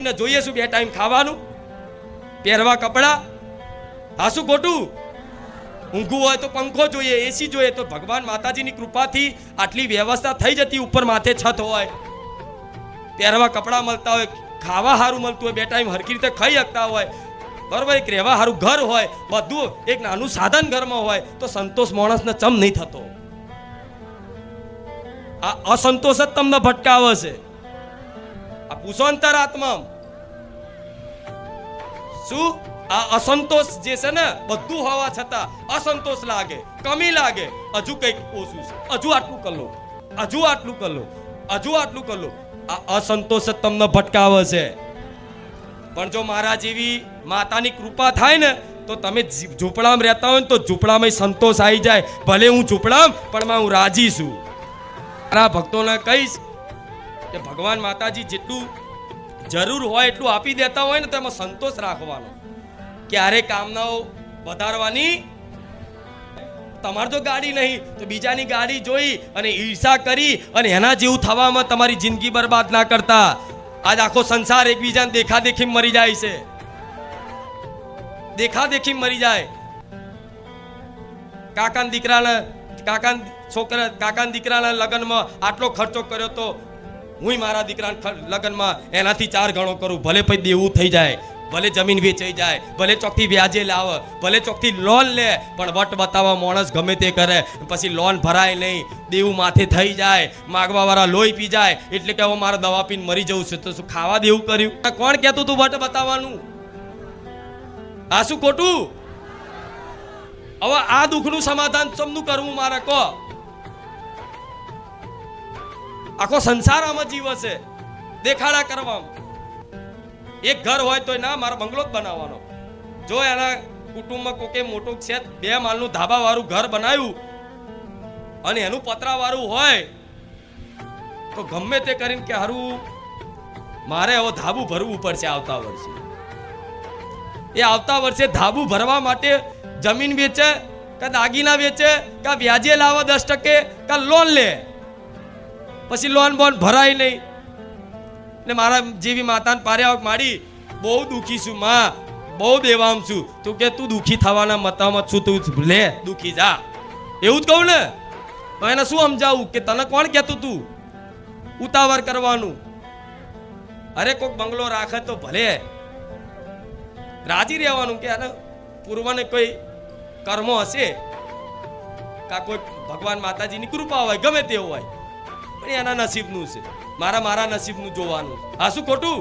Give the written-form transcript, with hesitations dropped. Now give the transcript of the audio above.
ને જોઈએ શું? બે ટાઈમ ખાવાનું, પહેરવા કપડા, હાસું ખોટું? ઊંઘવું હોય તો પંખો જોઈએ, એસી જોઈએ. તો ભગવાન માતાજીની કૃપાથી આટલી વ્યવસ્થા થઈ જતી. ઉપર માથે છત હોય, પહેરવા કપડા મળતા હોય, ખાવા સારું મળતું હોય, બે ટાઈમ હરખી રીતે ખાઈ શકતા હોય, બરોબર. એક રહેવા સારું ઘર હોય, બધું એક નાનું સાધન ઘરમાં હોય, તો સંતોષ માણસને ચમ નહીં થતો? આ અસંતોષ જ તમને ભટકાવે છે. આ પૂછો અંતરાત્મા શું? આ અસંતોષ જે છે ને, બધું હોવા છતાં અસંતોષ લાગે, કમી લાગે, હજુ કંઈક ઓછું છે, હજુ આટલું કરી લો, હજુ આટલું કરી લો, હજુ આટલું કરી લો. આ અસંતોષ જ તમને ભટકાવે છે. પણ જો મારા જેવી માતાની કૃપા થાય ને, તો તમે ઝૂંપડામાં રહેતા હોય ને, તો ઝૂંપડામાં સંતોષ આવી જાય. ભલે હું ઝૂંપડામાં, પણ હું રાજી છું. મારા ભક્તોને કહીશ કે ભગવાન માતાજી જેટલું જરૂર હોય એટલું આપી દેતા હોય ને, તો એમાં સંતોષ રાખવાનો. ક્યારે કામનાઓ વધારવાની. તમારે જો ગાડી નહીં તો બીજાની ગાડી જોઈ અને ઈર્ષા કરી અને એના જેવું થવામાં તમારી જિંદગી બરબાદ ના કરતા. આજ આખો સંસાર એકબીજાને દેખાદેખી મરી જાય છે, દેખાદેખી મરી જાય. કાકાના દીકરાના લગ્નમાં આટલો ખર્ચો કર્યો, તો હું મારા દીકરાના લગ્નમાં એનાથી 4 ગણો કરું. ભલે પછી દેવું થઈ જાય, ભલે જમીન વેચાઈ જાય, ભલે ચોકથી વ્યાજે લાવે, ભલે ચોકથી લોન લે, પણ વટ બતાવવા માણસ ગમે તે કરે. પછી લોન ભરાય નહીં, દેવું માથે થઈ જાય, માગવા વાળા લોહી પી જાય, એટલે કે હવે મારે દવા પીને મરી જવું છે. તો શું ખાવા દેવું કર્યું? કોણ કહેતું તું વટ બતાવવાનું? આ શું ખોટું? હવે આ દુઃખનું સમાધાન સમનું કરવું મારે કહો? આખો સંસાર આમાં જીવે છે દેખાડા કરવામાં. એક ઘર હોય તો ના, મારા બંગલો જ બનાવવાનો. જો એના કુટુંબમાં કોકે મોટું છે 2 માળનું ધાબા વાળું ઘર બનાવ્યું અને એનું પતરા વાળું હોય, તો ગમે તે કરીને કે હારું મારે હવે ધાબુ ભરવું પડશે આવતા વર્ષે. એ આવતા વર્ષે ધાબુ ભરવા માટે જમીન વેચે, કે દાગીના વેચે, કે વ્યાજે લાવે 10%, કે લોન લે. પછી લોન બોન ભરાય નહીં. ને મારા જેવી માતાને પાર્યા માડી, બહુ દુઃખી છું માં, બહુ દેવામ છું. તું કે તું દુઃખી થવાના મતામાં છું, તું લે દુઃખી જા, એવું જ કહું ને. તો એને શું સમજાવું કે તને કોણ કહેતું તું ઉતાવળ કરવાનું? અરે કોઈક બંગલો રાખે તો ભલે રાજી રહેવાનું, કે આને પૂર્વને કોઈ કર્મો હશે, કા કોઈ ભગવાન માતાજીની કૃપા હોય, ગમે તે હોય, પણ એના નસીબનું છે. મારા નસીબનું જોવાનું. આ શું ખોટું?